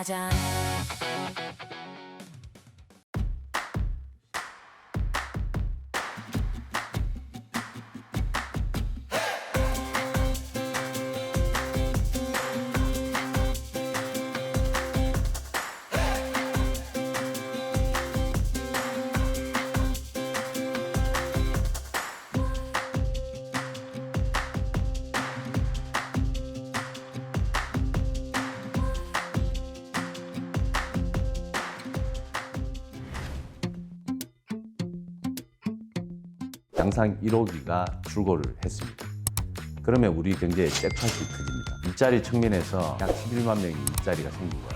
짜잔. 양상 1호기가 출고를 했습니다. 그러면 우리 경제에 잭팟이 터집니다. 일자리 측면에서 약 11만 명의 일자리가 생기고요.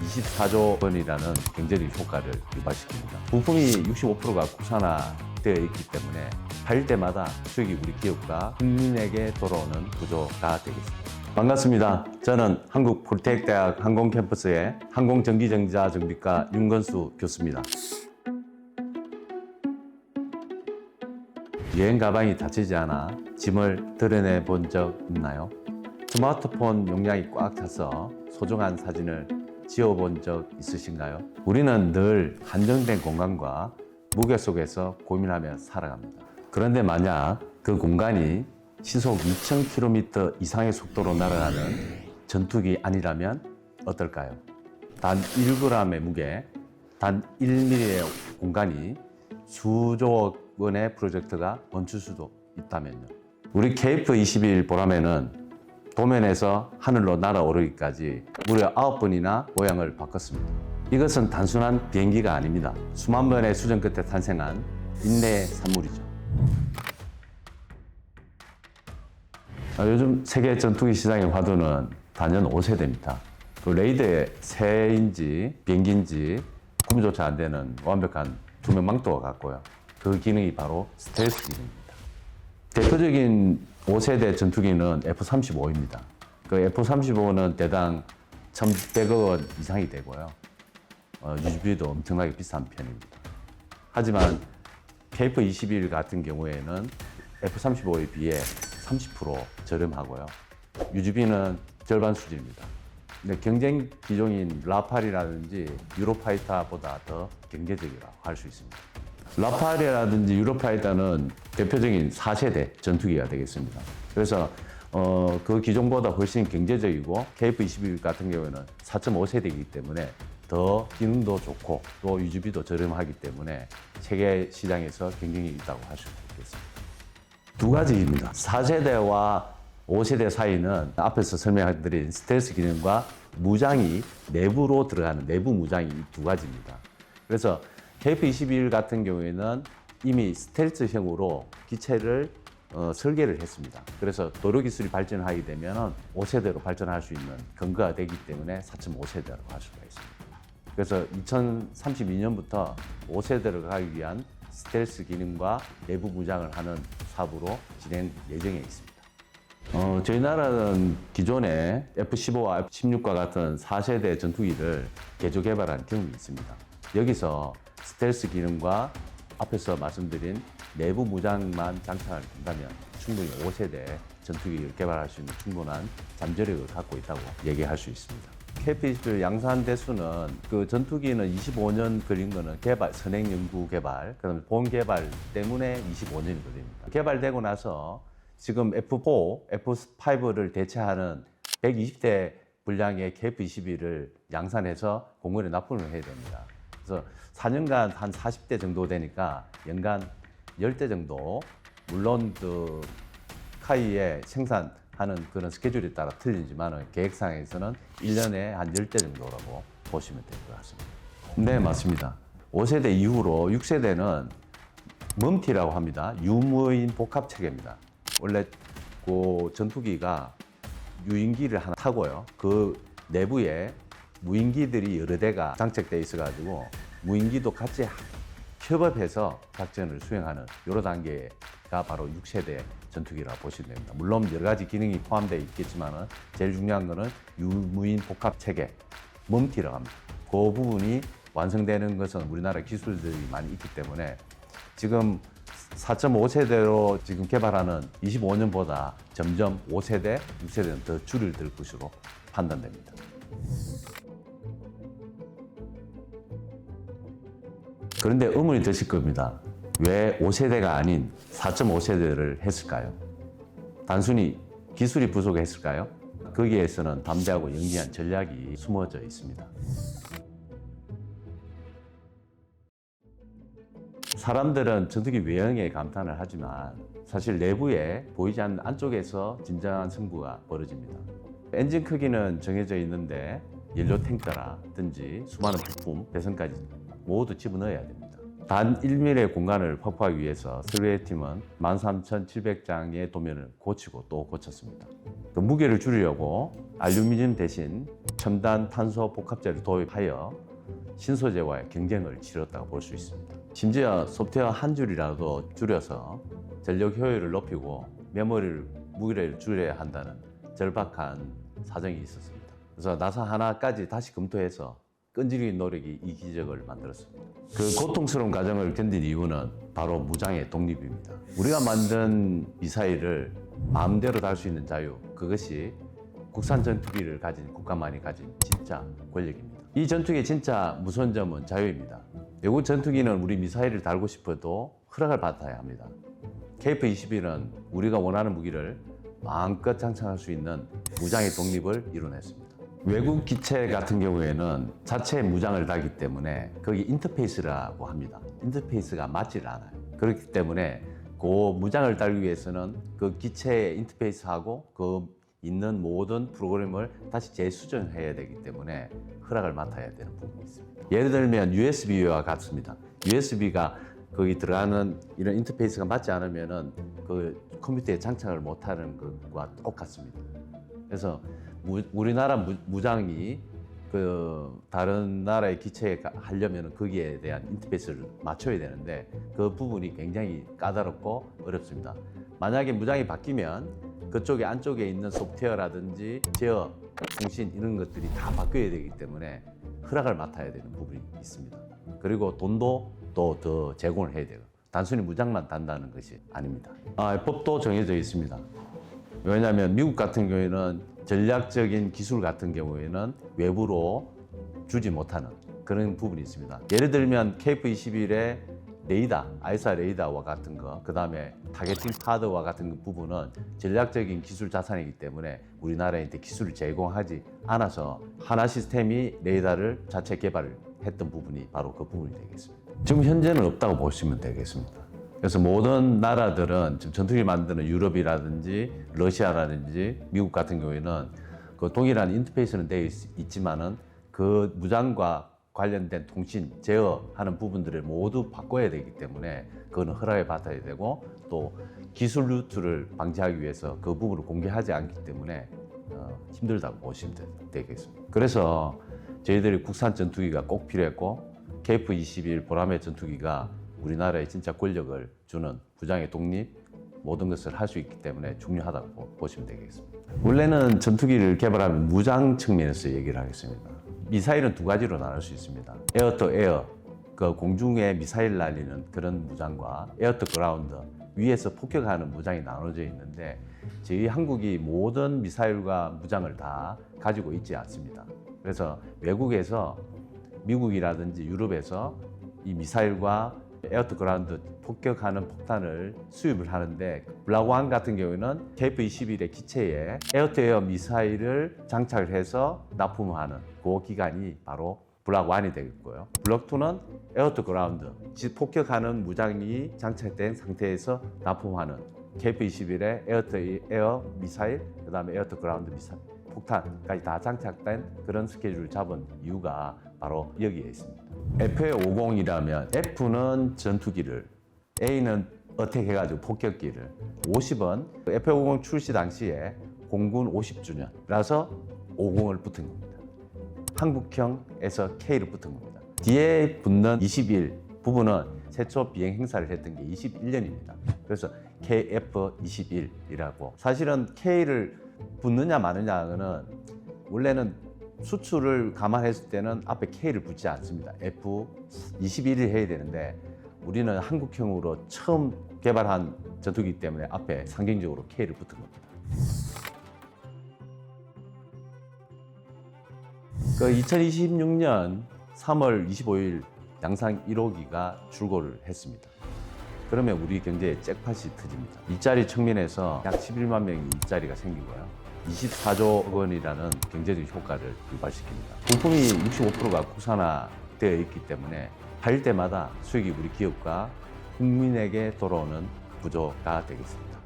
24조 원이라는 경제적 효과를 유발시킵니다. 부품이 65%가 국산화되어 있기 때문에 팔 때마다 수익이 우리 기업과 국민에게 돌아오는 구조가 되겠습니다. 반갑습니다. 저는 한국폴테크대학 항공캠퍼스의 항공전기전자정비과 윤건수 교수입니다. 여행 가방이 닫히지 않아 짐을 드러내 본 적 있나요? 스마트폰 용량이 꽉 차서 소중한 사진을 지워본 적 있으신가요? 우리는 늘 한정된 공간과 무게 속에서 고민하며 살아갑니다. 그런데 만약 그 공간이 시속 2000km 이상의 속도로 날아가는 전투기 아니라면 어떨까요? 단 1g의 무게, 단 1mm의 공간이 수조억 원의 프로젝트가 멈출 수도 있다면요. 우리 KF-21 보람에는 도면에서 하늘로 날아오르기까지 무려 9번이나 모양을 바꿨습니다. 이것은 단순한 비행기가 아닙니다. 수만 번의 수정 끝에 탄생한 인내의 산물이죠. 요즘 세계 전투기 시장의 화두는 단연 5세대입니다. 그 레이더의 새인지 비행기인지 구분조차 안 되는 완벽한 투명망토가 같고요. 그 기능이 바로 스텔스 기능입니다. 대표적인 5세대 전투기는 F-35입니다. 그 F-35는 대당 1,100억 원 이상이 되고요. 유지비도 엄청나게 비싼 편입니다. 하지만 KF-21 같은 경우에는 F-35에 비해 30% 저렴하고요. 유지비는 절반 수준입니다. 근데 경쟁 기종인 라팔이라든지 유로파이터보다 더 경제적이라고 할 수 있습니다. 라팔이라든지 유로파이터는 대표적인 4세대 전투기가 되겠습니다. 그래서 그 기종보다 훨씬 경제적이고 KF-21 같은 경우에는 4.5세대이기 때문에 더 기능도 좋고 또 유지비도 저렴하기 때문에 세계 시장에서 경쟁이 있다고 할 수 있겠습니다. 두 가지입니다. 4세대와 5세대 사이는 앞에서 설명드린 스텔스 기능과 무장이 내부로 들어가는 내부 무장이 두 가지입니다. 그래서 KF-21 같은 경우에는 이미 스텔스형으로 기체를 설계를 했습니다. 그래서 도로 기술이 발전하게 되면 5세대로 발전할 수 있는 근거가 되기 때문에 4.5세대라고 할 수가 있습니다. 그래서 2032년부터 5세대를 가기 위한 스텔스 기능과 내부 무장을 하는 사업으로 진행 예정에 있습니다. 저희 나라는 기존에 F-15와 F-16과 같은 4세대 전투기를 개조 개발한 경험이 있습니다. 여기서 스텔스 기능과 앞에서 말씀드린 내부 무장만 장착을 한다면 충분히 5세대 전투기를 개발할 수 있는 충분한 잠재력을 갖고 있다고 얘기할 수 있습니다. KF-21 양산 대수는 그 전투기는 25년 걸린 거는 개발, 선행 연구 개발, 그다음에 본 개발 때문에 25년이 걸립니다. 개발되고 나서 지금 F4, F5를 대체하는 120대 분량의 KF-21을 양산해서 공군에 납품을 해야 됩니다. 그래서 4년간 한 40대 정도 되니까 연간 10대 정도, 물론 그 카이에 생산하는 그런 스케줄에 따라 틀리지만 계획상에서는 1년에 한 10대 정도라고 보시면 될 것 같습니다. 네, 맞습니다. 5세대 이후로 6세대는 멈티라고 합니다. 유무인 복합 체계입니다. 원래 그 전투기가 유인기를 하나 타고요. 그 내부에 무인기들이 여러 대가 장착되어 있어가지고 무인기도 같이 협업해서 작전을 수행하는 여러 단계가 바로 6세대 전투기라고 보시면 됩니다. 물론 여러 가지 기능이 포함되어 있겠지만 제일 중요한 거는 유무인 복합 체계, 멈티라고 합니다. 그 부분이 완성되는 것은 우리나라 기술들이 많이 있기 때문에 지금 4.5세대로 지금 개발하는 25년보다 점점 5세대, 6세대는 더 줄을 들 것으로 판단됩니다. 그런데 의문이 드실 겁니다. 왜 5세대가 아닌 4.5세대를 했을까요? 단순히 기술이 부족했을까요? 거기에서는 담대하고 영리한 전략이 숨어져 있습니다. 사람들은 전투기 외형에 감탄을 하지만 사실 내부에 보이지 않는 안쪽에서 진정한 승부가 벌어집니다. 엔진 크기는 정해져 있는데 연료 탱크라든지 수많은 부품, 배선까지 모두 집어넣어야 됩니다. 단 1mm의 공간을 확보하기 위해서 스웨팀은 13,700장의 도면을 고치고 또 고쳤습니다. 그 무게를 줄이려고 알루미늄 대신 첨단 탄소 복합재를 도입하여 신소재와의 경쟁을 치렀다고 볼 수 있습니다. 심지어 소프트웨어 한 줄이라도 줄여서 전력 효율을 높이고 무게를 줄여야 한다는 절박한 사정이 있었습니다. 그래서 나사 하나까지 다시 검토해서 끈질긴 노력이 이 기적을 만들었습니다. 그 고통스러운 과정을 견딘 이유는 바로 무장의 독립입니다. 우리가 만든 미사일을 마음대로 달 수 있는 자유, 그것이 국산 전투기를 가진 국가만이 가진 진짜 권력입니다. 이 전투기의 진짜 무서운 점은 자유입니다. 외국 전투기는 우리 미사일을 달고 싶어도 허락을 받아야 합니다. KF-21은 우리가 원하는 무기를 마음껏 장착할 수 있는 무장의 독립을 이뤄냈습니다. 외국 기체 같은 경우에는 자체 무장을 달기 때문에 거기 인터페이스라고 합니다. 인터페이스가 맞질 않아요. 그렇기 때문에 그 무장을 달기 위해서는 그 기체의 인터페이스하고 그 있는 모든 프로그램을 다시 재수정해야 되기 때문에 허락을 맡아야 되는 부분이 있습니다. 예를 들면 USB와 같습니다. USB가 거기 들어가는 이런 인터페이스가 맞지 않으면은 그 컴퓨터에 장착을 못하는 것과 똑같습니다. 그래서 우리나라 무장이 그 다른 나라의 기체에 하려면 거기에 대한 인터페이스를 맞춰야 되는데 그 부분이 굉장히 까다롭고 어렵습니다. 만약에 무장이 바뀌면 그쪽에 안쪽에 있는 소프트웨어라든지 제어, 통신 이런 것들이 다 바뀌어야 되기 때문에 허락을 맡아야 되는 부분이 있습니다. 그리고 돈도 또 더 제공을 해야 돼요. 단순히 무장만 단다는 것이 아닙니다. 법도 정해져 있습니다. 왜냐하면 미국 같은 경우에는 전략적인 기술 같은 경우에는 외부로 주지 못하는 그런 부분이 있습니다. 예를 들면 KF-21의 레이더, 아이사 레이더와 같은 거, 그 다음에 타겟팅 파드와 같은 부분은 전략적인 기술 자산이기 때문에 우리나라한테 기술을 제공하지 않아서 하나 시스템이 레이더를 자체 개발을 했던 부분이 바로 그 부분이 되겠습니다. 지금 현재는 없다고 보시면 되겠습니다. 그래서 모든 나라들은 지금 전투기 만드는 유럽이라든지 러시아라든지 미국 같은 경우에는 그 동일한 인터페이스는 되어 있지만은 그 무장과 관련된 통신, 제어하는 부분들을 모두 바꿔야 되기 때문에 그거는 허락을 받아야 되고 또 기술 루트를 방지하기 위해서 그 부분을 공개하지 않기 때문에 힘들다고 보시면 되겠습니다. 그래서 저희들이 국산 전투기가 꼭 필요했고 KF-21 보라매 전투기가 우리나라에 진짜 권력을 주는 무장의 독립 모든 것을 할 수 있기 때문에 중요하다고 보시면 되겠습니다. 원래는 전투기를 개발하면 무장 측면에서 얘기를 하겠습니다. 미사일은 두 가지로 나눌 수 있습니다. 에어 투 에어, 그 공중에 미사일 날리는 그런 무장과 에어 투 그라운드, 위에서 폭격하는 무장이 나눠져 있는데 저희 한국이 모든 미사일과 무장을 다 가지고 있지 않습니다. 그래서 외국에서 미국이라든지 유럽에서 이 미사일과 에어 투 그라운드 폭격하는 폭탄을 수입을 하는데 블랙1 같은 경우에는 KF-21의 기체에 에어 투 에어 미사일을 장착을 해서 납품하는 그 기간이 바로 블랙1이 되겠고요. 블랙2는 에어 투 그라운드, 폭격하는 무장이 장착된 상태에서 납품하는 KF-21의 에어 투 에어 미사일, 그 다음에 에어 투 그라운드 미사일, 폭탄까지 다 장착된 그런 스케줄을 잡은 이유가 바로 여기에 있습니다. F-50이라면 F는 전투기를, A는 어택 해가지고 폭격기를, 50은 F-50 출시 당시에 공군 50주년이라서 50을 붙은 겁니다. 한국형에서 K를 붙은 겁니다. 뒤에 붙는 21 부분은 최초 비행 행사를 했던 게 21년입니다. 그래서 KF-21이라고. 사실은 K를 붙느냐 마느냐는 원래는 수출을 감안했을 때는 앞에 K를 붙지 않습니다. F-21을 해야 되는데 우리는 한국형으로 처음 개발한 전투기 때문에 앞에 상징적으로 K를 붙은 겁니다. 그 2026년 3월 25일 양상 1호기가 출고를 했습니다. 그러면 우리 경제에 잭팟이 터집니다. 일자리 측면에서 약 11만 명의 일자리가 생기고요. 24조 원이라는 경제적 효과를 유발시킵니다. 부품이 65%가 국산화되어 있기 때문에 팔 때마다 수익이 우리 기업과 국민에게 돌아오는 구조가 되겠습니다.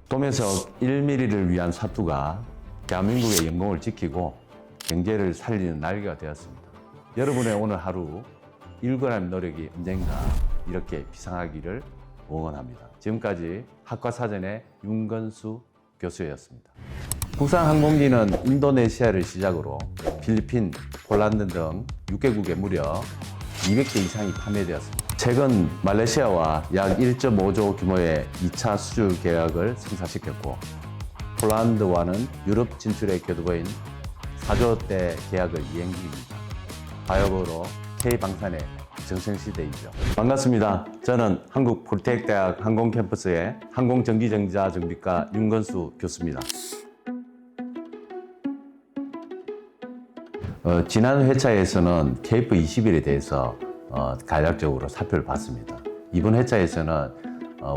도매석 1mm를 위한 사투가 대한민국의 영공을 지키고 경제를 살리는 날개가 되었습니다. 여러분의 오늘 하루 1g 노력이 언젠가 이렇게 비상하기를 응원합니다. 지금까지 학과사전의 윤건수 교수였습니다. 국산 항공기는 인도네시아를 시작으로 필리핀, 폴란드 등 6개국에 무려 200대 이상이 판매되었습니다. 최근 말레이시아와 약 1.5조 규모의 2차 수출 계약을 성사시켰고 폴란드와는 유럽 진출의 궤도인 4조대 계약을 이행 중입니다. 바이오보로 K방산의 정성시대이죠. 반갑습니다. 저는 한국폴테크대학 항공캠퍼스의 항공전기전자 정비과 윤건수 교수입니다. 지난 회차에서는 KF21에 대해서 간략적으로 살펴를 봤습니다. 이번 회차에서는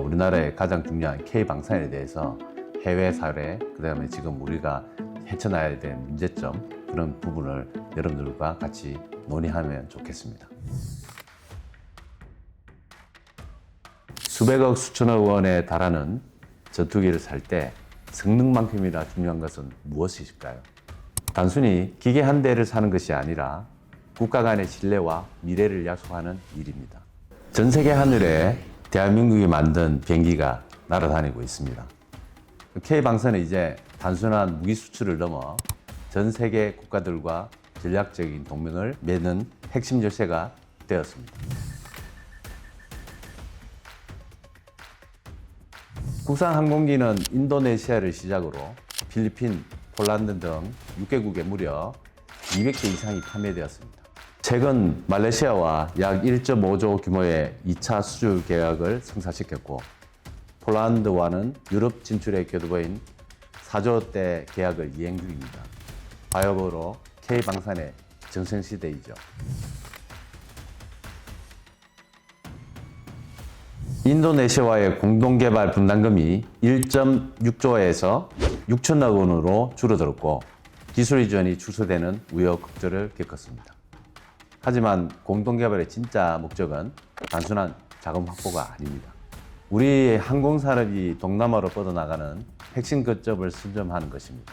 우리나라의 가장 중요한 K방산에 대해서 해외 사례, 그 다음에 지금 우리가 헤쳐나가야 될 문제점, 그런 부분을 여러분들과 같이 논의하면 좋겠습니다. 수백억, 수천억 원에 달하는 전투기를 살 때 성능만큼이나 중요한 것은 무엇이실까요? 단순히 기계 한 대를 사는 것이 아니라 국가 간의 신뢰와 미래를 약속하는 일입니다. 전 세계 하늘에 대한민국이 만든 비행기가 날아다니고 있습니다. K방산은 이제 단순한 무기 수출을 넘어 전 세계 국가들과 전략적인 동맹을 맺는 핵심 열쇠가 되었습니다. 국산 항공기는 인도네시아를 시작으로 필리핀, 폴란드 등 6개국에 무려 200대 이상이 판매되었습니다. 최근 말레이시아와 약 1.5조 규모의 2차 수출 계약을 성사시켰고 폴란드와는 유럽 진출의 궤도인 4조대 계약을 이행 중입니다. 바이오보로 K방산의 정성시대이죠. 인도네시아와의 공동개발 분담금이 1.6조에서 6천억 원으로 줄어들었고 기술 이전이 축소되는 우여곡절을 겪었습니다. 하지만 공동개발의 진짜 목적은 단순한 자금 확보가 아닙니다. 우리 항공산업이 동남아로 뻗어나가는 핵심 거점을 선점하는 것입니다.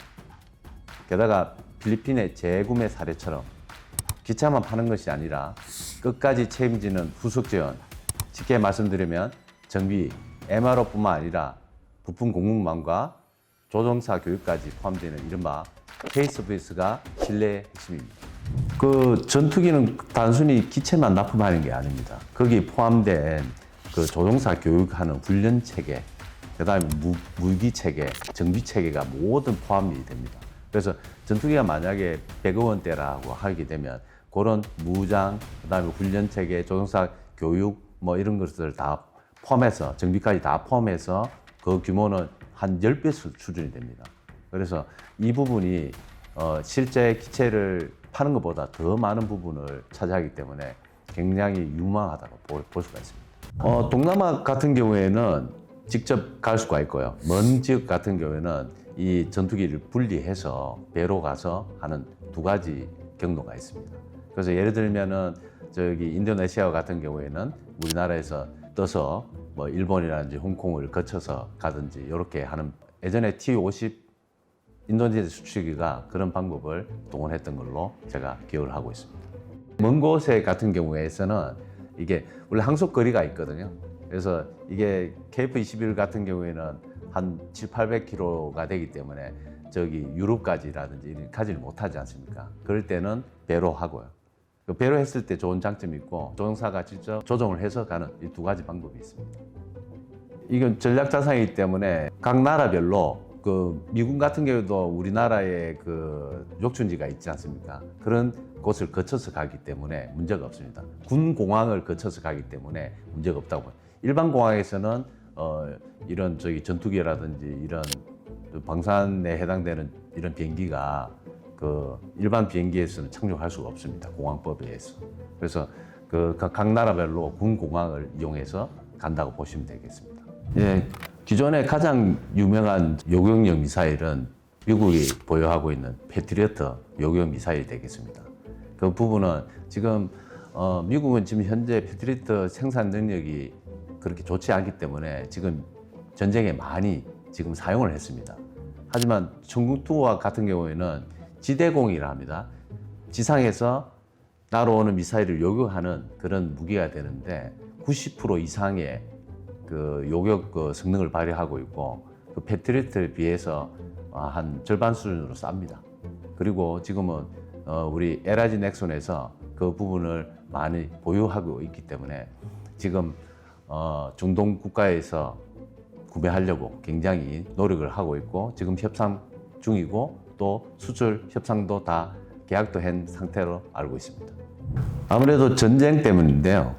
게다가 필리핀의 재구매 사례처럼 기차만 파는 것이 아니라 끝까지 책임지는 후속 지원, 쉽게 말씀드리면 정비, MRO뿐만 아니라 부품 공급망과 조종사 교육까지 포함되는 이른바 K-서비스가 신뢰의 핵심입니다. 그 전투기는 단순히 기체만 납품하는 게 아닙니다. 거기 포함된 그 조종사 교육하는 훈련 체계, 그다음에 무기 체계, 정비 체계가 모든 포함이 됩니다. 그래서 전투기가 만약에 100억 원대라고 하게 되면 그런 무장, 그다음에 훈련 체계, 조종사 교육 뭐 이런 것들 다 포함해서 정비까지 다 포함해서 그 규모는 한 10배 수준이 됩니다. 그래서 이 부분이 실제 기체를 파는 것보다 더 많은 부분을 차지하기 때문에 굉장히 유망하다고 볼 수가 있습니다. 동남아 같은 경우에는 직접 갈 수가 있고요. 먼 지역 같은 경우에는 이 전투기를 분리해서 배로 가서 하는 두 가지 경로가 있습니다. 그래서 예를 들면은 저기 인도네시아 같은 경우에는 우리나라에서 떠서 뭐 일본이라든지 홍콩을 거쳐서 가든지 이렇게 하는 예전에 T-50 인도네시아 수출기가 그런 방법을 동원했던 걸로 제가 기억을 하고 있습니다. 먼 곳에 같은 경우에서는 이게 원래 항속 거리가 있거든요. 그래서 이게 KF21 같은 경우에는 한 700~800km가 되기 때문에 저기 유럽까지라든지 가지를 못하지 않습니까? 그럴 때는 배로 하고요. 그 배로 했을 때 좋은 장점이 있고 조종사가 직접 조종을 해서 가는 이 두 가지 방법이 있습니다. 이건 전략 자산이기 때문에 각 나라별로 그 미군 같은 경우도 우리나라에 그 욕촌지가 있지 않습니까? 그런 곳을 거쳐서 가기 때문에 문제가 없습니다. 군 공항을 거쳐서 가기 때문에 문제가 없다고 봅니다. 일반 공항에서는 이런 저기 전투기라든지 이런 방산에 해당되는 이런 비행기가 그 일반 비행기에서는 착륙할 수가 없습니다. 공항법에 의해서. 그래서 각 나라별로 군 공항을 이용해서 간다고 보시면 되겠습니다. 예, 기존에 가장 유명한 요격용 미사일은 미국이 보유하고 있는 패트리어트 요격 미사일이 되겠습니다. 그 부분은 지금 미국은 지금 현재 패트리어트 생산 능력이 그렇게 좋지 않기 때문에 지금 전쟁에 많이 지금 사용을 했습니다. 하지만 천궁2와 같은 경우에는 지대공이라 합니다. 지상에서 날아오는 미사일을 요격하는 그런 무기가 되는데 90% 이상의 그 요격 성능을 발휘하고 있고 그 패트리어트에 비해서 한 절반 수준으로 쌉니다. 그리고 지금은 우리 LG 넥슨에서 그 부분을 많이 보유하고 있기 때문에 지금 중동 국가에서 구매하려고 굉장히 노력을 하고 있고 지금 협상 중이고 또 수출 협상도 다 계약도 한 상태로 알고 있습니다. 아무래도 전쟁 때문인데요.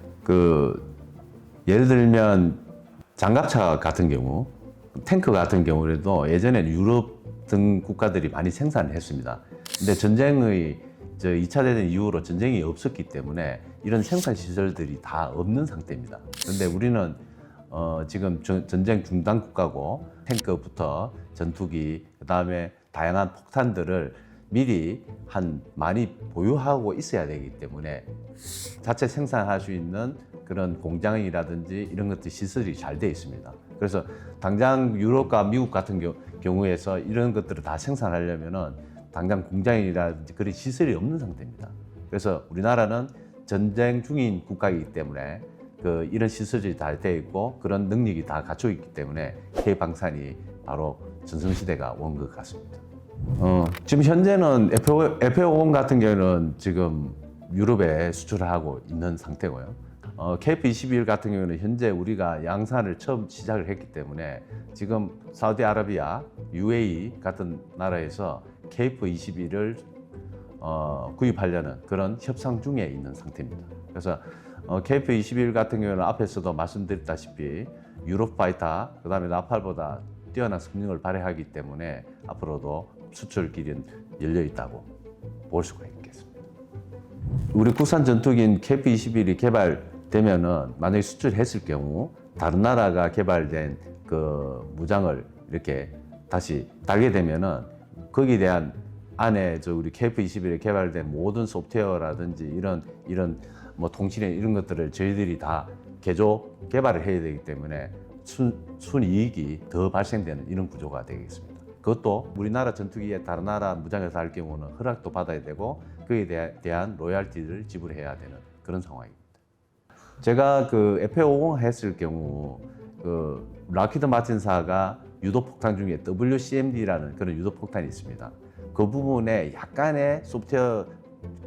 예를 들면 장갑차 같은 경우, 탱크 같은 경우에도 예전에는 유럽 등 국가들이 많이 생산을 했습니다. 근데 전쟁의 2차 대전 이후로 전쟁이 없었기 때문에 이런 생산 시설들이 다 없는 상태입니다. 그런데 우리는 지금 전쟁 중단 국가고 탱크부터 전투기, 그다음에 다양한 폭탄들을 미리 많이 보유하고 있어야 되기 때문에 자체 생산할 수 있는 그런 공장이라든지 이런 것들 시설이 잘 되어 있습니다. 그래서 당장 유럽과 미국 같은 경우에서 이런 것들을 다 생산하려면은 당장 공장이라든지 그런 시설이 없는 상태입니다. 그래서 우리나라는 전쟁 중인 국가이기 때문에 이런 시설이 다 되어 있고 그런 능력이 다 갖춰 있기 때문에 K방산이 바로 전성시대가 온 것 같습니다. 지금 현재는 F-50 같은 경우는 지금 유럽에 수출을 하고 있는 상태고요. KF-21 같은 경우는 현재 우리가 양산을 처음 시작을 했기 때문에 지금 사우디아라비아, UAE 같은 나라에서 KF-21을 구입하려는 그런 협상 중에 있는 상태입니다. 그래서 KF-21 같은 경우는 앞에서도 말씀드렸다시피 유로파이터, 그 다음에 나팔보다 뛰어난 성능을 발휘하기 때문에 앞으로도 수출 길은 열려 있다고 볼 수가 있겠습니다. 우리 국산 전투기인 KF-21이 개발되면은 만약에 수출했을 경우 다른 나라가 개발된 그 무장을 이렇게 다시 달게 되면은 거기에 대한 안에 우리 KF-21에 개발된 모든 소프트웨어라든지 이런 뭐 통신에 이런 것들을 저희들이 다 개발을 해야 되기 때문에 순이익이 더 발생되는 이런 구조가 되겠습니다. 그것도 우리나라 전투기에 다른 나라 무장을 달 경우는 허락도 받아야 되고 그에 대한 로열티를 지불해야 되는 그런 상황입니다. 제가 F-50 했을 경우 락히드 마틴사가 유도폭탄 중에 WCMD라는 그런 유도폭탄이 있습니다. 그 부분에 약간의 소프트웨어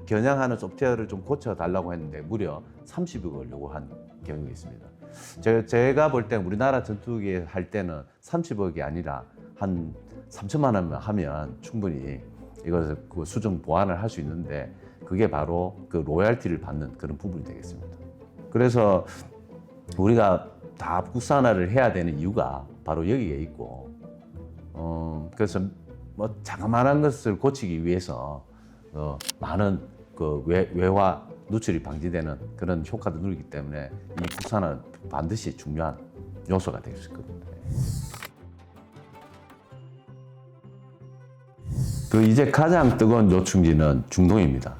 겨냥하는 소프트웨어를 좀 고쳐달라고 했는데 무려 30억을 요구한 경우가 있습니다. 제가 볼 때 우리나라 전투기 할 때는 30억이 아니라 한 3천만 원 하면 충분히 이것을 수정 보완을 할 수 있는데 그게 바로 로열티를 받는 그런 부분이 되겠습니다. 그래서 우리가 다 국산화를 해야 되는 이유가 바로 여기에 있고 그래서 뭐 자그마한 것을 고치기 위해서 많은 외화 누출이 방지되는 그런 효과도 누리기 때문에 이 국산화는 반드시 중요한 요소가 될 수 있거든요. 이제 가장 뜨거운 요충지는 중동입니다.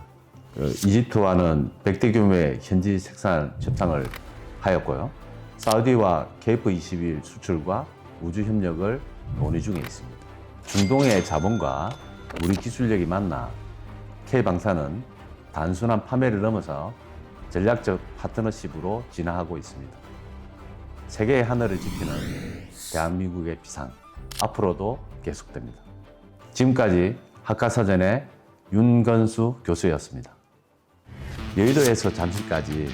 이집트와는 100대 규모의 현지 생산 협상을 하였고요. 사우디와 KF-21 수출과 우주 협력을 논의 중에 있습니다. 중동의 자본과 우리 기술력이 만나 K방산은 단순한 판매를 넘어서 전략적 파트너십으로 진화하고 있습니다. 세계의 하늘을 지키는 대한민국의 비상, 앞으로도 계속됩니다. 지금까지 학과사전의 윤건수 교수였습니다. 여의도에서 잠실까지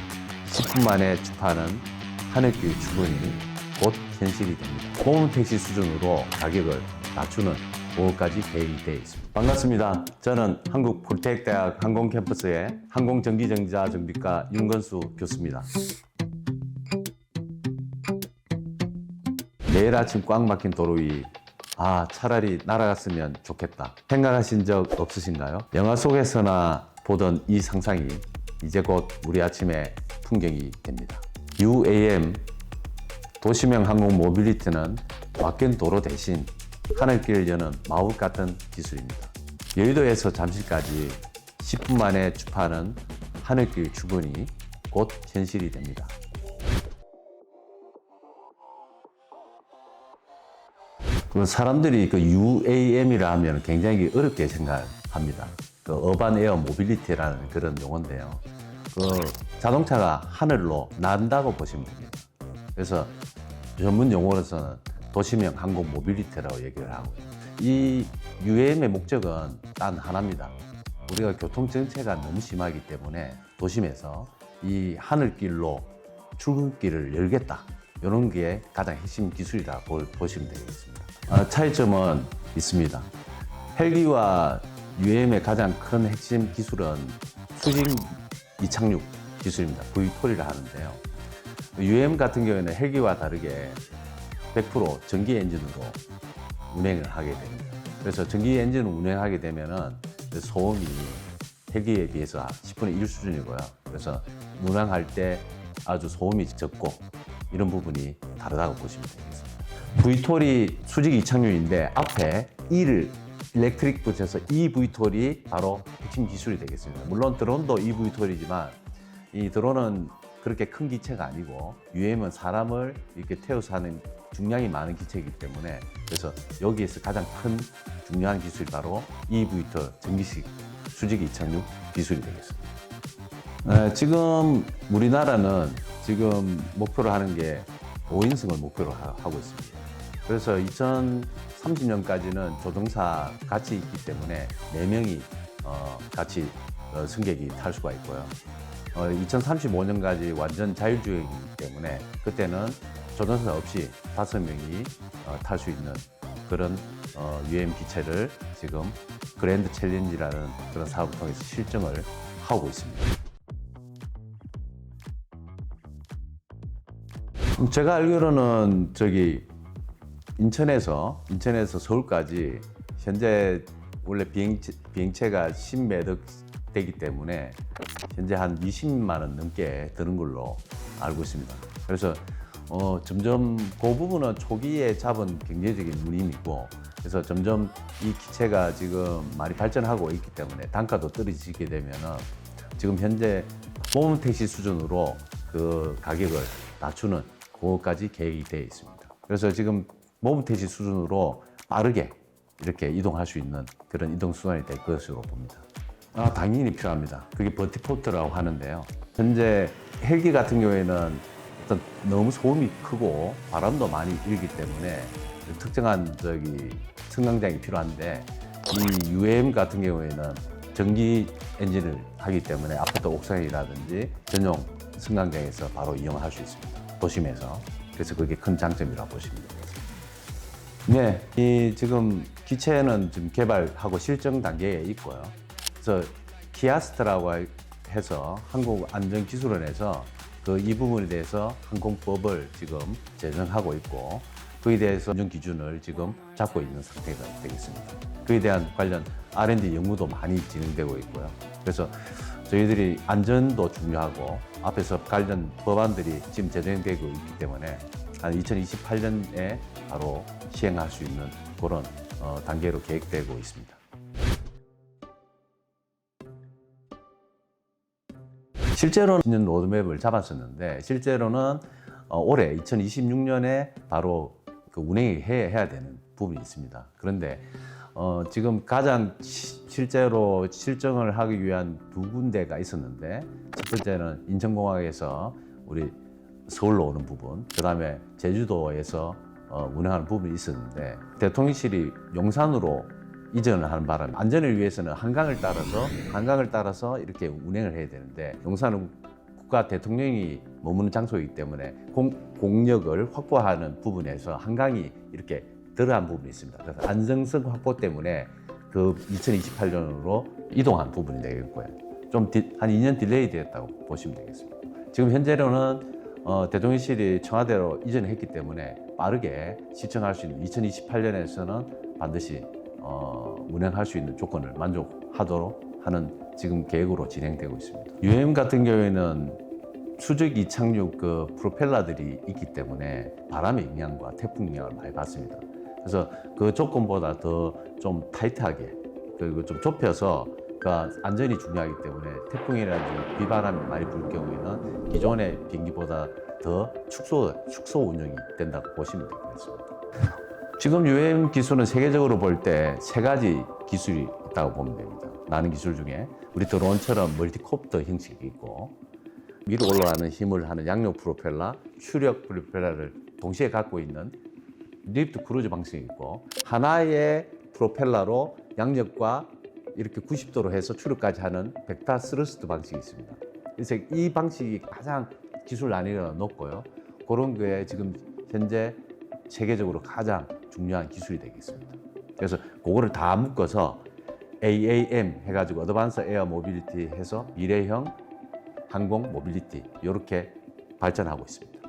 10분 만에 접하는 하늘길 주문이 곧 현실이 됩니다. 공홈 택시 수준으로 가격을 낮추는 5억까지 계획이 되어 있습니다. 반갑습니다. 저는 한국폴테크대학 항공캠퍼스의 항공전기정자 정비과 윤건수 교수입니다. 매일 아침 꽉 막힌 도로 위 차라리 날아갔으면 좋겠다 생각하신 적 없으신가요? 영화 속에서나 보던 이 상상이 이제 곧 우리 아침의 풍경이 됩니다. UAM 도시명 항공 모빌리티는 막힌 도로 대신 하늘길을 여는 마법 같은 기술입니다. 여의도에서 잠실까지 10분 만에 주파하는 하늘길 출근이 곧 현실이 됩니다. 사람들이 그 UAM이라 하면 굉장히 어렵게 생각합니다. 그 어반 에어 모빌리티라는 그런 용어인데요. 그 자동차가 하늘로 난다고 보시면 됩니다. 그래서 전문 용어로서는 도시명 항공 모빌리티라고 얘기를 하고요. 이 UAM의 목적은 단 하나입니다. 우리가 교통 정체가 너무 심하기 때문에 도심에서 이 하늘길로 출근길을 열겠다. 이런 게 가장 핵심 기술이라고 보시면 되겠습니다. 차이점은 있습니다. 헬기와 UAM의 가장 큰 핵심 기술은 수직 이착륙 기술입니다. VTOL이라 하는데요. UAM 같은 경우에는 헬기와 다르게 100% 전기 엔진으로 운행을 하게 됩니다. 그래서 전기 엔진을 운행하게 되면은 소음이 헬기에 비해서 10분의 1 수준이고요. 그래서 운항할 때 아주 소음이 적고 이런 부분이 다르다고 보시면 되겠습니다. VTOL이 수직 이착륙인데 앞에 E를 일렉트릭 붙여서 eVTOL이 바로 핵심 기술이 되겠습니다. 물론 드론도 eVTOL이지만 이 드론은 그렇게 큰 기체가 아니고 UAM은 사람을 이렇게 태워서 하는 중량이 많은 기체이기 때문에 그래서 여기에서 가장 큰 중요한 기술이 바로 eVTOL 전기식 수직 이착륙 기술이 되겠습니다. 지금 우리나라는 지금 목표로 하는 게 5인승을 목표로 하고 있습니다. 그래서 2030년까지는 조종사 같이 있기 때문에 4명이 같이 승객이 탈 수가 있고요. 2035년까지 완전 자율주행이기 때문에 그때는 조종사 없이 5명이 탈 수 있는 그런 UAM 기체를 지금 그랜드 챌린지라는 그런 사업을 통해서 실증을 하고 있습니다. 제가 알기로는 인천에서 서울까지 현재 원래 비행체가 10매덕 되기 때문에 현재 한 20만 원 넘게 드는 걸로 알고 있습니다. 그래서 점점 그 부분은 초기에 잡은 경제적인 누림이고 그래서 점점 이 기체가 지금 많이 발전하고 있기 때문에 단가도 떨어지게 되면은 지금 현재 모범 택시 수준으로 그 가격을 낮추는 그것까지 계획이 되어 있습니다. 그래서 지금 모범 택시 수준으로 빠르게 이렇게 이동할 수 있는 그런 이동 수단이 될 것으로 봅니다. 당연히 필요합니다. 그게 버티포트라고 하는데요. 현재 헬기 같은 경우에는 어떤 너무 소음이 크고 바람도 많이 일기 때문에 특정한 승강장이 필요한데 이 UAM 같은 경우에는 전기 엔진을 하기 때문에 아파트 옥상이라든지 전용 승강장에서 바로 이용할 수 있습니다. 도심에서. 그래서 그게 큰 장점이라고 보시면 되겠습니다. 네, 이 지금 기체는 지금 개발하고 실증 단계에 있고요. 그래서 키아스트라고 해서 한국안전기술원에서 이 부분에 대해서 항공법을 지금 제정하고 있고 그에 대해서 안전 기준을 지금 잡고 있는 상태가 되겠습니다. 그에 대한 관련 R&D 연구도 많이 진행되고 있고요. 그래서 저희들이 안전도 중요하고 앞에서 관련 법안들이 지금 제정되고 있기 때문에 한 2028년에 바로 시행할 수 있는 그런 단계로 계획되고 있습니다. 실제로는 있는 로드맵을 잡았었는데 실제로는 올해 2026년에 바로 운행이 해야 되는 부분이 있습니다. 그런데 지금 가장 실제로 실증을 하기 위한 2군데가 있었는데 첫 번째는 인천공항에서 우리 서울로 오는 부분, 그 다음에 제주도에서 운행하는 부분이 있었는데 대통령실이 용산으로 이전을 하는 바람에 안전을 위해서는 한강을 따라서 이렇게 운행을 해야 되는데 용산은 국가 대통령이 머무는 장소이기 때문에 공력을 확보하는 부분에서 한강이 이렇게 덜한 부분이 있습니다. 그래서 안정성 확보 때문에 그 2028년으로 이동한 부분이 되겠고요. 좀 한 2년 딜레이 되었다고 보시면 되겠습니다. 지금 현재로는 대통령실이 청와대로 이전했기 때문에 빠르게 시청할 수 있는 2028년에서는 반드시 운행할 수 있는 조건을 만족하도록 하는 지금 계획으로 진행되고 있습니다. UAM 같은 경우에는 수직 이착륙 그 프로펠러들이 있기 때문에 바람의 영향과 태풍 영향을 많이 받습니다. 그래서 그 조건보다 더 좀 타이트하게 그리고 좀 좁혀서 그 안전이 중요하기 때문에 태풍이라든지 비바람이 많이 불 경우에는 기존의 비행기보다 더 축소 운영이 된다고 보시면 되겠습니다. 지금 UAM 기술은 세계적으로 볼 때 세 가지 기술이 있다고 보면 됩니다. 많은 기술 중에 우리 드론처럼 멀티콥터 형식이 있고 위로 올라가는 힘을 하는 양력 프로펠러, 추력 프로펠러를 동시에 갖고 있는 리프트 크루즈 방식이 있고 하나의 프로펠러로 양력과 이렇게 90도로 해서 추력까지 하는 벡터 스러스트 방식이 있습니다. 그래서 이 방식이 가장 기술 난이도가 높고요. 그런 게 지금 현재 세계적으로 가장 중요한 기술이 되겠습니다. 그래서 그거를 다 묶어서 AAM 해가지고 어드밴스 에어 모빌리티 해서 미래형 항공 모빌리티 이렇게 발전하고 있습니다.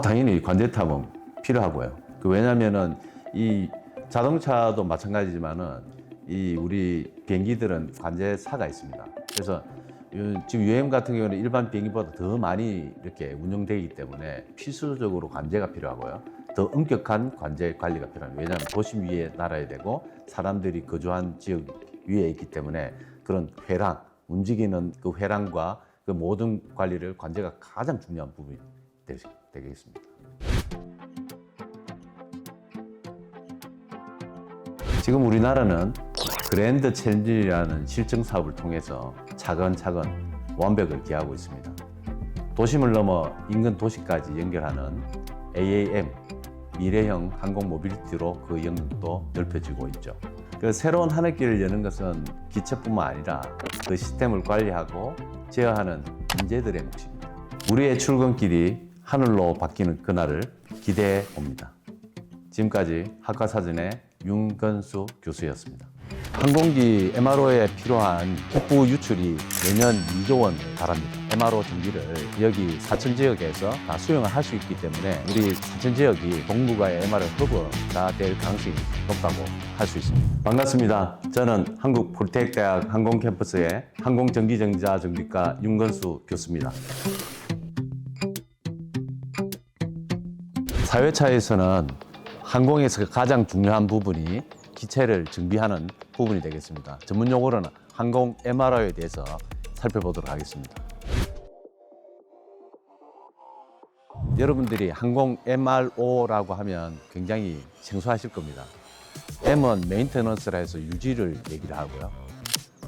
당연히 관제탑은 필요하고요. 왜냐하면은 이 자동차도 마찬가지지만은 이 우리 비행기들은 관제사가 있습니다. 그래서 지금 UAM 같은 경우는 일반 비행기보다 더 많이 이렇게 운영되기 때문에 필수적으로 관제가 필요하고요. 더 엄격한 관제 관리가 필요합니다. 왜냐하면 도심 위에 날아야 되고 사람들이 거주한 지역 위에 있기 때문에 그런 회랑, 움직이는 그 회랑과 그 모든 관리를 관제가 가장 중요한 부분이 되겠습니다. 지금 우리나라는 그랜드 챌린지라는 실증 사업을 통해서 차근차근 완벽을 기하고 있습니다. 도심을 넘어 인근 도시까지 연결하는 AAM, 미래형 항공 모빌리티로 그 영역도 넓혀지고 있죠. 그 새로운 하늘길을 여는 것은 기체뿐만 아니라 그 시스템을 관리하고 제어하는 인재들의 몫입니다. 우리의 출근길이 하늘로 바뀌는 그날을 기대해 봅니다. 지금까지 학과사전의 윤건수 교수였습니다. 항공기 MRO에 필요한 국부 유출이 매년 2조 원에 달합니다. MRO 전기를 여기 사천 지역에서 다 수용을 할 수 있기 때문에 우리 사천 지역이 동북아의 MRO 허브가 될 가능성이 높다고 할 수 있습니다. 반갑습니다. 저는 한국 폴테크대학 항공캠퍼스의 항공전기전자 정비과 윤건수 교수입니다. 사회차에서는 항공에서 가장 중요한 부분이 기체를 정비하는 부분이 되겠습니다. 전문 용어로는 항공 MRO에 대해서 살펴보도록 하겠습니다. 여러분들이 항공 MRO라고 하면 굉장히 생소하실 겁니다. M은 메인테넌스라 해서 유지를 얘기를 하고요.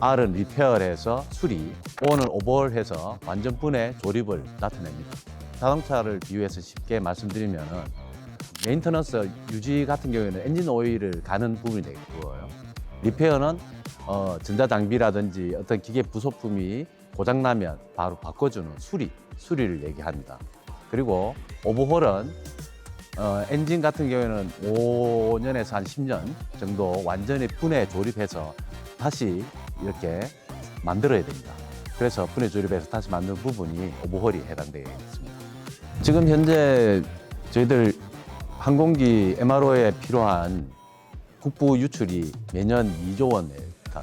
R은 리페어를 해서 수리, O는 오버홀해서 완전 분해, 조립을 나타냅니다. 자동차를 비유해서 쉽게 말씀드리면 메인터넌스 유지 같은 경우에는 엔진 오일을 가는 부분이 되고요. 리페어는 전자장비라든지 어떤 기계 부속품이 고장나면 바로 바꿔주는 수리를 얘기합니다. 그리고 오버홀은 엔진 같은 경우에는 5년에서 한 10년 정도 완전히 분해 조립해서 다시 이렇게 만들어야 됩니다. 그래서 분해 조립해서 다시 만드는 부분이 오버홀이 해당되겠습니다. 지금 현재 저희들 항공기 MRO에 필요한 국부 유출이 매년 2조 원에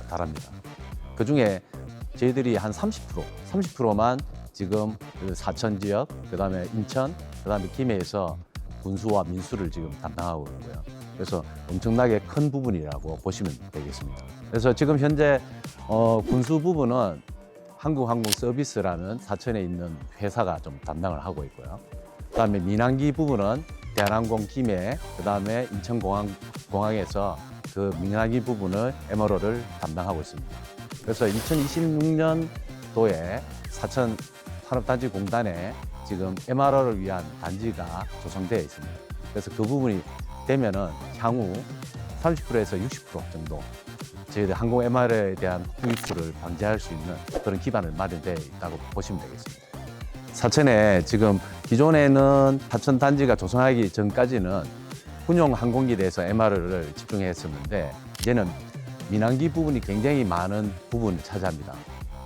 달합니다. 그 중에 저희들이 한 30%만 지금 사천 지역, 그 다음에 인천, 그 다음에 김해에서 군수와 민수를 지금 담당하고 있고요. 그래서 엄청나게 큰 부분이라고 보시면 되겠습니다. 그래서 지금 현재 군수 부분은 한국항공서비스라는 사천에 있는 회사가 좀 담당을 하고 있고요. 그 다음에 민항기 부분은 대한항공 김해, 그 다음에 인천공항에서 그 민항기 부분을 MRO를 담당하고 있습니다. 그래서 2026년도에 사천 산업단지공단에 지금 MRO를 위한 단지가 조성되어 있습니다. 그래서 그 부분이 되면은 향후 30%에서 60% 정도 저희들 항공 MRO에 대한 유출을 방지할 수 있는 그런 기반을 마련되어 있다고 보시면 되겠습니다. 사천에 지금 기존에는 사천 단지가 조성하기 전까지는 군용 항공기에 대해서 MRO를 집중했었는데 이제는 민항기 부분이 굉장히 많은 부분을 차지합니다.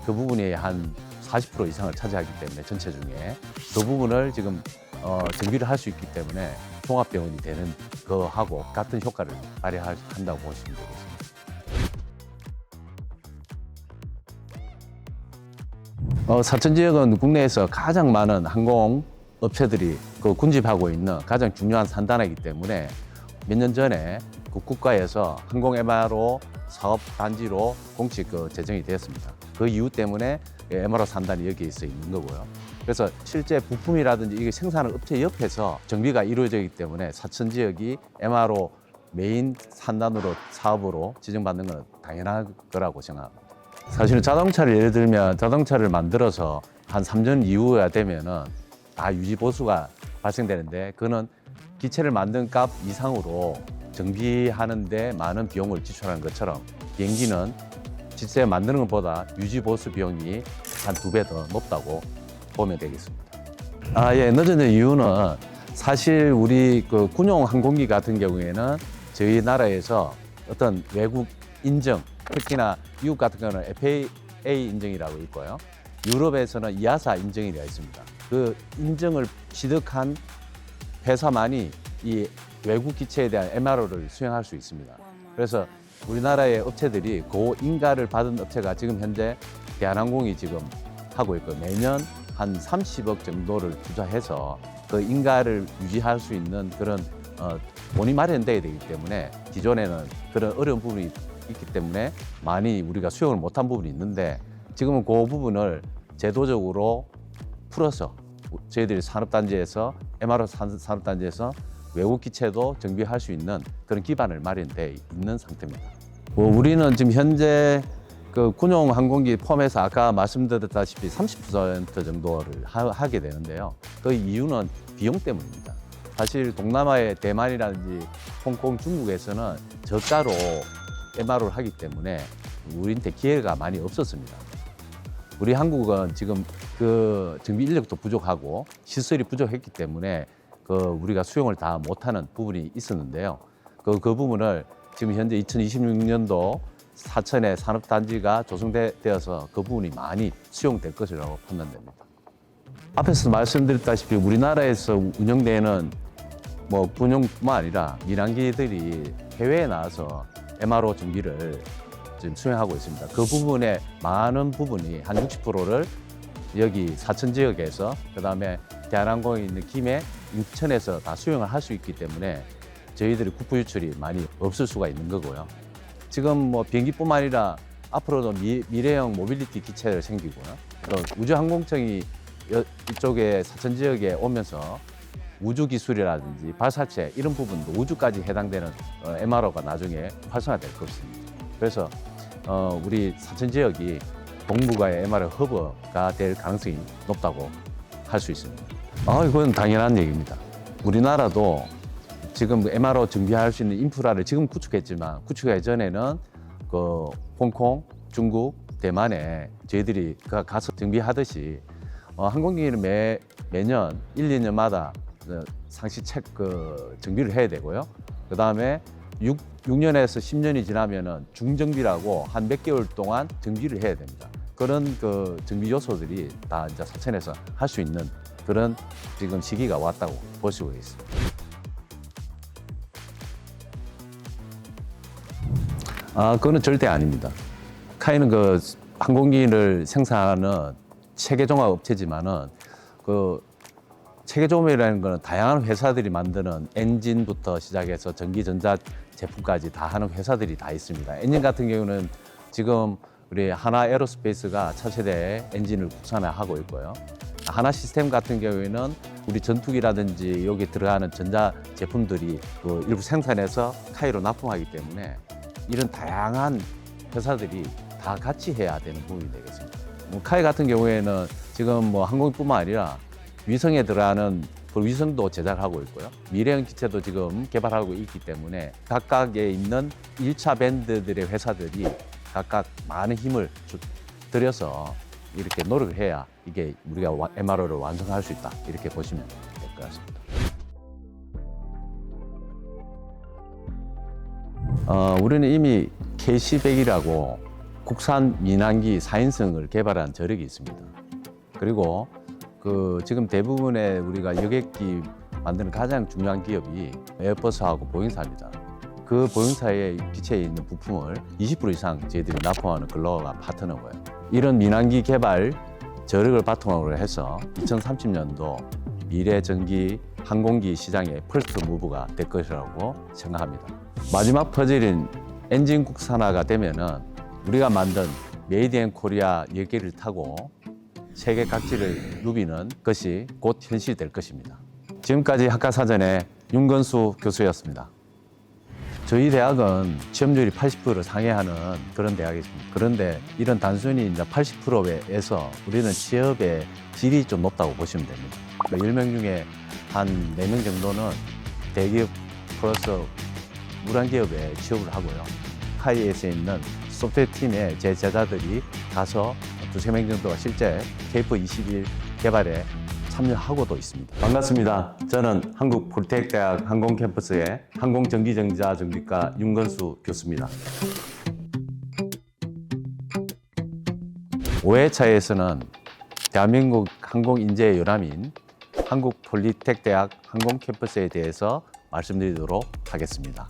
그 부분이 한 40% 이상을 차지하기 때문에 전체 중에 그 부분을 지금 정비를 할 수 있기 때문에 종합병원이 되는 거하고 같은 효과를 발휘한다고 보시면 되겠습니다. 사천 지역은 국내에서 가장 많은 항공 업체들이 군집하고 있는 가장 중요한 산단이기 때문에 몇 년 전에 국가에서 항공 MRO 사업 단지로 공식 제정이 되었습니다. 그 이유 때문에 MRO 산단이 여기에 있어 있는 거고요. 그래서 실제 부품이라든지 이게 생산하는 업체 옆에서 정비가 이루어져 있기 때문에 사천 지역이 MRO 메인 산단으로 사업으로 지정받는 건 당연한 거라고 생각합니다. 사실은 자동차를 예를 들면 자동차를 만들어서 한 3년 이후가 되면은 다 유지 보수가 발생되는데 그거는 기체를 만든 값 이상으로 정비하는데 많은 비용을 지출하는 것처럼 비행기는 기체 만드는 것보다 유지 보수 비용이 한 2배 더 높다고 보면 되겠습니다. 예, 늦은 이유는 사실 우리 군용 항공기 같은 경우에는 저희 나라에서 어떤 외국 인증, 특히나 미국 같은 경우는 FAA 인증이라고 있고요. 유럽에서는 이아사 인증이라 있습니다. 그 인증을 취득한 회사만이 이 외국 기체에 대한 MRO를 수행할 수 있습니다. 그래서 우리나라의 업체들이 고인가를 받은 업체가 지금 현재 대한항공이 지금 하고 있고 매년 한 30억 정도를 투자해서 그 인가를 유지할 수 있는 그런 돈이 마련돼야 되기 때문에 기존에는 그런 어려운 부분이 있기 때문에 많이 우리가 수용을 못한 부분이 있는데 지금은 그 부분을 제도적으로 풀어서 저희들이 산업단지에서 MRO 산업단지에서 외국 기체도 정비할 수 있는 그런 기반을 마련돼 있는 상태입니다. 우리는 지금 현재 그 군용 항공기 포함해서 아까 말씀드렸다시피 30% 정도를 하게 되는데요. 그 이유는 비용 때문입니다. 사실 동남아의 대만이라든지 홍콩, 중국에서는 저가로 MRO를 하기 때문에 우리한테 기회가 많이 없었습니다. 우리 한국은 지금 그 정비 인력도 부족하고 시설이 부족했기 때문에 우리가 수용을 다 못하는 부분이 있었는데요. 그 부분을 지금 현재 2026년도 사천의 산업단지가 조성되어서 그 부분이 많이 수용될 것이라고 판단됩니다. 앞에서 말씀드렸다시피 우리나라에서 운영되는 군용뿐만 아니라 민항기들이 해외에 나와서 MRO 정비를 지금 수행하고 있습니다. 그 부분의 많은 부분이 한 60%를 여기 사천 지역에서 그다음에 대한항공에 있는 김해, 인천에서 다 수용을 할 수 있기 때문에 저희들이 국부 유출이 많이 없을 수가 있는 거고요. 지금 비행기뿐만 아니라 앞으로도 미래형 모빌리티 기체를 생기고요. 또 우주항공청이 이쪽에 사천 지역에 오면서 우주 기술이라든지 발사체 이런 부분도 우주까지 해당되는 MRO가 나중에 활성화될 것입니다. 그래서 우리 사천 지역이 동북아의 MRO 허브가 될 가능성이 높다고 할 수 있습니다. 이건 당연한 얘기입니다. 우리나라도 지금 MRO 정비할 수 있는 인프라를 지금 구축했지만 구축하기 전에는 홍콩, 중국, 대만에 저희들이 가서 정비하듯이 항공기는 매년 1, 2년마다 상시 정비를 해야 되고요. 그 다음에 6년에서 10년이 지나면은 중정비라고 한 몇 개월 동안 정비를 해야 됩니다. 그런 정비 요소들이 다 이제 사천에서 할 수 있는 그런 지금 시기가 왔다고 볼 수 있습니다. 그거는 절대 아닙니다. 카이는 항공기를 생산하는 체계종합 업체지만은 체계종합이라는 것은 다양한 회사들이 만드는 엔진부터 시작해서 전기 전자 제품까지 다 하는 회사들이 다 있습니다. 엔진 같은 경우는 지금 우리 하나 에어로스페이스가 차세대 엔진을 국산화하고 있고요. 하나 시스템 같은 경우에는 우리 전투기라든지 여기 들어가는 전자 제품들이 일부 생산해서 카이로 납품하기 때문에 이런 다양한 회사들이 다 같이 해야 되는 부분이 되겠습니다. 카이 같은 경우에는 지금 항공기뿐만 아니라 위성에 들어가는 위성도 제작하고 있고요. 미래형 기체도 지금 개발하고 있기 때문에 각각에 있는 1차 밴드들의 회사들이 각각 많은 힘을 들여서 이렇게 노력을 해야 이게 우리가 MRO를 완성할 수 있다. 이렇게 보시면 될 것 같습니다. 우리는 이미 KC-100이라고 국산 민항기 4인승을 개발한 저력이 있습니다. 그리고 지금 대부분의 우리가 여객기 만드는 가장 중요한 기업이 에어버스하고 보잉사입니다. 그 보잉사의 기체에 있는 부품을 20% 이상 저희들이 납품하는 글로벌 파트너고요. 이런 민항기 개발 저력을 바탕으로 해서 2030년도 미래 전기 항공기 시장의 퍼스트 무브가 될 것이라고 생각합니다. 마지막 퍼즐인 엔진 국산화가 되면은 우리가 만든 메이드 인 코리아 10개를 타고 세계 각지를 누비는 것이 곧 현실이 될 것입니다. 지금까지 학과사전의 윤건수 교수였습니다. 저희 대학은 취업률이 80%를 상회하는 그런 대학이십니다. 그런데 이런 단순히 이제 80%에서 우리는 취업의 질이 좀 높다고 보시면 됩니다. 10명 중에 한 4명 정도는 대기업 플러스 우량기업에 취업을 하고요. 카이에서 있는 소프트웨어 팀에 제 제자들이 가서 2~3명 정도가 실제 KF21 개발에 참여하고도 있습니다. 반갑습니다. 저는 한국폴리텍대학 항공캠퍼스의 항공전기전자정비과 윤건수 교수입니다. 5회차에서는 대한민국 항공인재의 요람인 한국폴리텍대학 항공캠퍼스에 대해서 말씀드리도록 하겠습니다.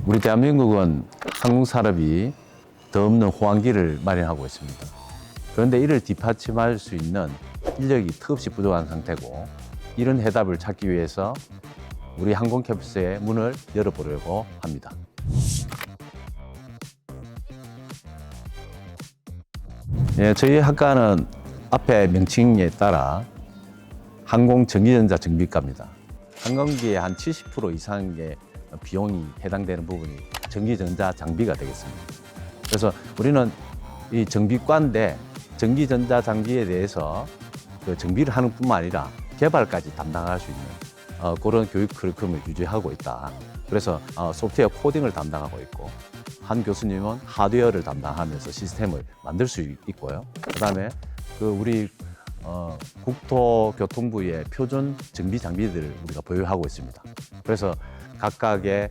우리 대한민국은 항공산업이 더 없는 호황기를 마련하고 있습니다. 그런데 이를 뒷받침할 수 있는 인력이 턱없이 부족한 상태고, 이런 해답을 찾기 위해서 우리 항공캠퍼스의 문을 열어보려고 합니다. 예, 저희 학과는 앞에 명칭에 따라 항공전기전자정비과입니다. 항공기의 한 70% 이상의 비용이 해당되는 부분이 전기전자 장비가 되겠습니다. 그래서 우리는 이 정비과인데 전기전자 장비에 대해서 그 정비를 하는 뿐만 아니라 개발까지 담당할 수 있는 그런 교육 커리큘럼을 유지하고 있다. 그래서 소프트웨어 코딩을 담당하고 있고, 한 교수님은 하드웨어를 담당하면서 시스템을 만들 수 있고요. 그다음에 우리 국토교통부의 표준 정비 장비들을 우리가 보유하고 있습니다. 그래서 각각의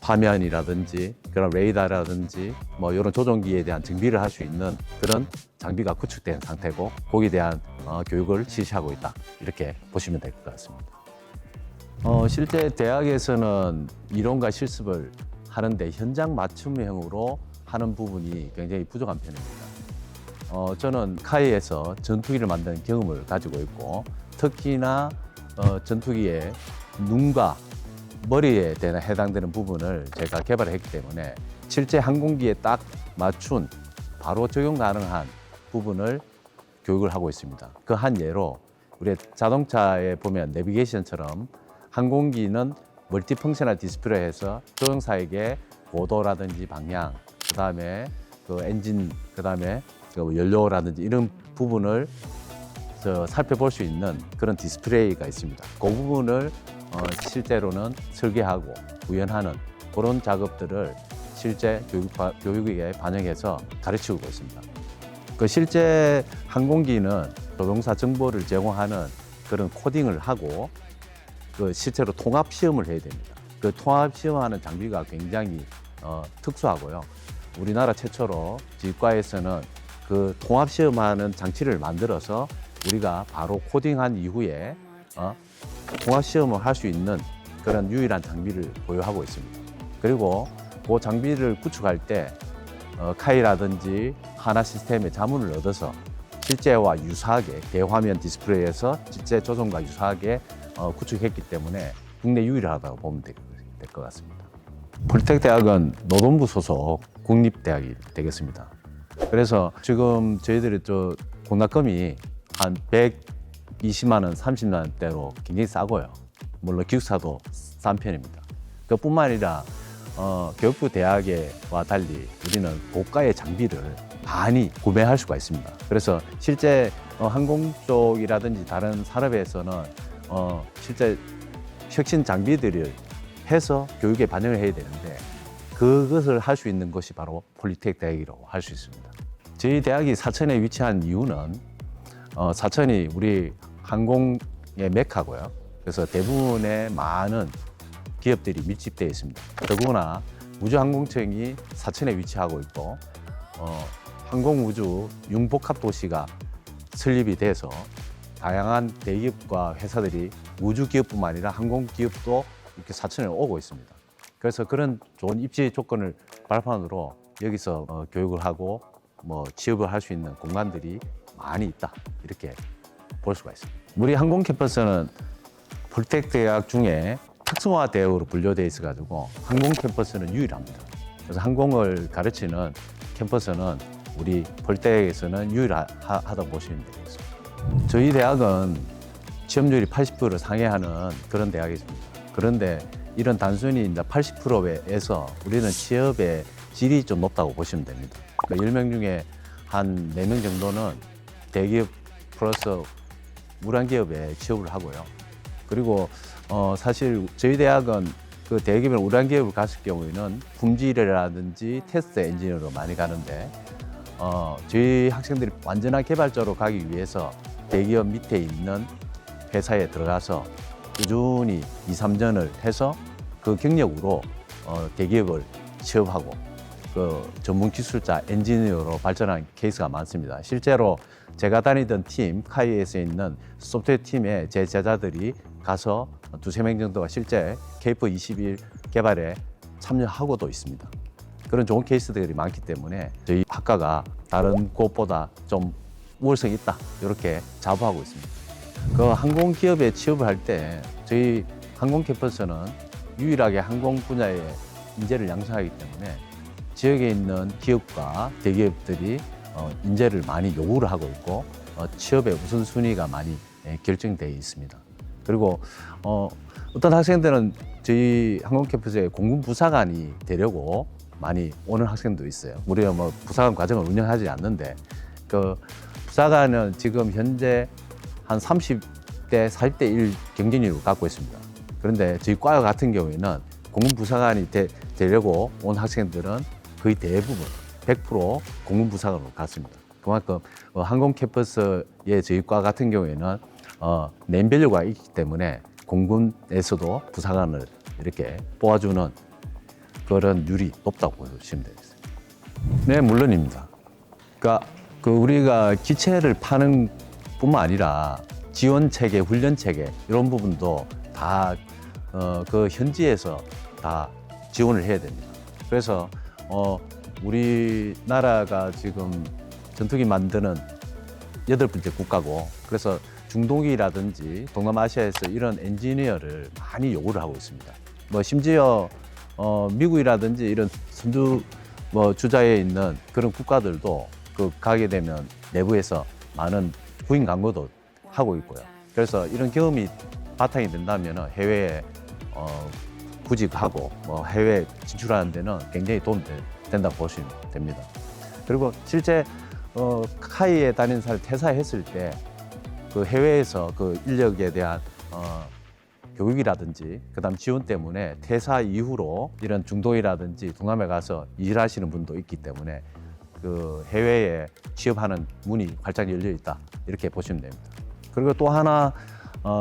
화면이라든지 그런 레이더라든지 이런 조종기에 대한 정비를 할 수 있는 그런 장비가 구축된 상태고, 거기에 대한 교육을 실시하고 있다, 이렇게 보시면 될 것 같습니다. 실제 대학에서는 이론과 실습을 하는데 현장 맞춤형으로 하는 부분이 굉장히 부족한 편입니다. 저는 카이에서 전투기를 만드는 경험을 가지고 있고, 특히나 전투기의 눈과 머리에 해당되는 부분을 제가 개발했기 때문에 실제 항공기에 딱 맞춘 바로 적용 가능한 부분을 교육을 하고 있습니다. 그 한 예로 우리 자동차에 보면 내비게이션처럼 항공기는 멀티펑셔널 디스플레이에서 조종사에게 고도라든지 방향, 그다음에 엔진, 그다음에 연료라든지 이런 부분을 살펴볼 수 있는 그런 디스플레이가 있습니다. 그 부분을 실제로는 설계하고 구현하는 그런 작업들을 실제 교육에 반영해서 가르치고 있습니다. 실제 항공기는 조종사 정보를 제공하는 그런 코딩을 하고 실제로 통합 시험을 해야 됩니다. 통합 시험하는 장비가 굉장히 특수하고요. 우리나라 최초로 지휘과에서는 통합 시험하는 장치를 만들어서 우리가 바로 코딩한 이후에 통합 시험을 할 수 있는 그런 유일한 장비를 보유하고 있습니다. 그리고 그 장비를 구축할 때 카이라든지 하나 시스템의 자문을 얻어서 실제와 유사하게 대화면 디스플레이에서 실제 조종과 유사하게 구축했기 때문에 국내 유일하다고 보면 될 것 같습니다. 폴텍 대학은 노동부 소속 국립대학이 되겠습니다. 그래서 지금 저희들이 공납금이 한 120만 원, 30만 원대로 굉장히 싸고요. 물론 기숙사도 싼 편입니다. 그뿐만 아니라 교육부 대학과 달리 우리는 고가의 장비를 많이 구매할 수가 있습니다. 그래서 실제 항공 쪽이라든지 다른 산업에서는 실제 혁신 장비들을 해서 교육에 반영을 해야 되는데, 그것을 할 수 있는 것이 바로 폴리텍 대학이라고 할 수 있습니다. 저희 대학이 사천에 위치한 이유는 사천이 우리 항공의 메카고요. 그래서 대부분의 많은 기업들이 밀집되어 있습니다. 더구나 우주항공청이 사천에 위치하고 있고, 항공우주 융복합 도시가 설립이 돼서 다양한 대기업과 회사들이 우주 기업뿐만 아니라 항공 기업도 이렇게 사천에 오고 있습니다. 그래서 그런 좋은 입지 조건을 발판으로 여기서 교육을 하고 뭐 취업을 할 수 있는 공간들이 많이 있다 이렇게 볼 수가 있습니다. 우리 항공 캠퍼스는 폴텍 대학 중에 특성화 대학으로 분류되어 있어가지고 항공 캠퍼스는 유일합니다. 그래서 항공을 가르치는 캠퍼스는 우리 폴텍에서는 유일하다고 보시면 되겠습니다. 저희 대학은 취업률이 80%를 상회하는 그런 대학이십니다. 그런데 이런 단순히 이제 80%에서 우리는 취업의 질이 좀 높다고 보시면 됩니다. 그러니까 10명 중에 한 4명 정도는 대기업 플러스 우량기업에 취업을 하고요. 그리고 사실 저희 대학은 그 대기업이나 우량기업을 갔을 경우에는 품질이라든지 테스트 엔지니어로 많이 가는데 저희 학생들이 완전한 개발자로 가기 위해서 대기업 밑에 있는 회사에 들어가서 꾸준히 2, 3년을 해서 그 경력으로 대기업을 취업하고 그 전문 기술자 엔지니어로 발전한 케이스가 많습니다. 실제로 제가 다니던 팀, 카이에서 있는 소프트웨어 팀에 제 제자들이 가서 2, 3명 정도가 실제 케이프 21 개발에 참여하고도 있습니다. 그런 좋은 케이스들이 많기 때문에 저희 학과가 다른 곳보다 좀 우월성이 있다 이렇게 자부하고 있습니다. 그 항공기업에 취업을 할 때 저희 항공 캠퍼스는 유일하게 항공 분야의 인재를 양성하기 때문에 지역에 있는 기업과 대기업들이 인재를 많이 요구를 하고 있고 취업의 우선순위가 많이 결정되어 있습니다. 그리고 어떤 학생들은 저희 항공 캠퍼스에 공군 부사관이 되려고 많이 오는 학생도 있어요. 우리가 뭐 부사관 과정을 운영하지 않는데 그 부사관은 지금 현재 한 30대, 40대 1 경쟁률을 갖고 있습니다. 그런데 저희 과 같은 경우에는 공군 부사관이 되려고 온 학생들은 거의 대부분 100% 공군 부사관으로 갔습니다. 그만큼 항공 캠퍼스의 저희 과 같은 경우에는 네임밸류가 있기 때문에 공군에서도 부사관을 이렇게 뽑아주는 그런 률이 높다고 보시면 되겠습니다. 네, 물론입니다. 그러니까 우리가 기체를 파는 뿐만 아니라 지원 체계, 훈련 체계 이런 부분도 다 그 현지에서 다 지원을 해야 됩니다. 그래서 우리나라가 지금 전투기 만드는 8번째 국가고 그래서 중동이라든지 동남아시아에서 이런 엔지니어를 많이 요구를 하고 있습니다. 뭐 심지어 미국이라든지 이런 선두 주자에 있는 그런 국가들도 가게 되면 내부에서 많은 구인 광고도 하고 있고요. 그래서 이런 경험이 바탕이 된다면 해외에 구직하고 해외 진출하는 데는 굉장히 도움이 된다고 보시면 됩니다. 그리고 실제 카이에 다니는 사람이 퇴사했을 때 그 해외에서 그 인력에 대한 교육이라든지 그다음 지원 때문에 퇴사 이후로 이런 중동이라든지 동남아에 가서 일하시는 분도 있기 때문에 그 해외에 취업하는 문이 활짝 열려 있다 이렇게 보시면 됩니다. 그리고 또 하나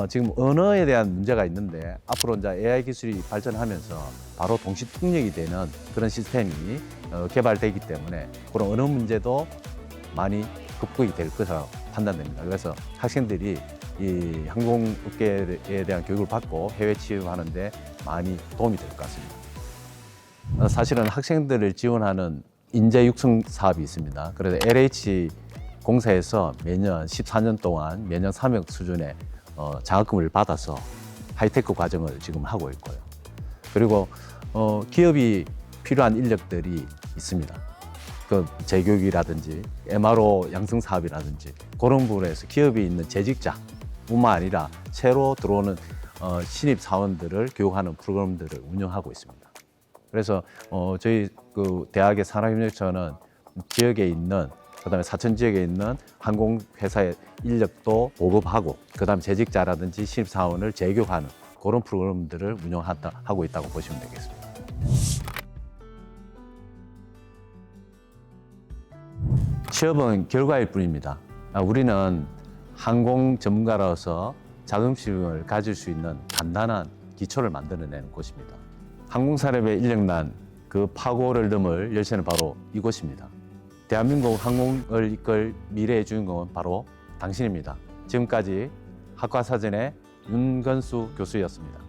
지금 언어에 대한 문제가 있는데 앞으로 이제 AI 기술이 발전하면서 바로 동시 통역이 되는 그런 시스템이 개발되기 때문에 그런 언어 문제도 많이 극복이 될 것으로 판단됩니다. 그래서 학생들이 이 항공업계에 대한 교육을 받고 해외 취업하는데 많이 도움이 될 것 같습니다. 사실은 학생들을 지원하는 인재 육성 사업이 있습니다. 그래서 LH 공사에서 매년 14년 동안 매년 3억 수준의 장학금을 받아서 하이테크 과정을 지금 하고 있고요. 그리고 기업이 필요한 인력들이 있습니다. 그 재교육이라든지 MRO 양성 사업이라든지 그런 부분에서 기업이 있는 재직자뿐만 아니라 새로 들어오는 신입 사원들을 교육하는 프로그램들을 운영하고 있습니다. 그래서 저희 그 대학의 산업협력처는 지역에 있는 그다음에 사천 지역에 있는 항공회사의 인력도 보급하고 그다음에 재직자라든지 신입사원을 재교육하는 그런 프로그램들을 운영하고 있다고 보시면 되겠습니다. 취업은 결과일 뿐입니다. 우리는 항공 전문가로서 자긍심을 가질 수 있는 단단한 기초를 만들어내는 곳입니다. 항공산업의 인력난 그 파고를 넘을 열쇠는 바로 이곳입니다. 대한민국 항공을 이끌 미래의 주인공은 바로 당신입니다. 지금까지 학과사전의 윤건수 교수였습니다.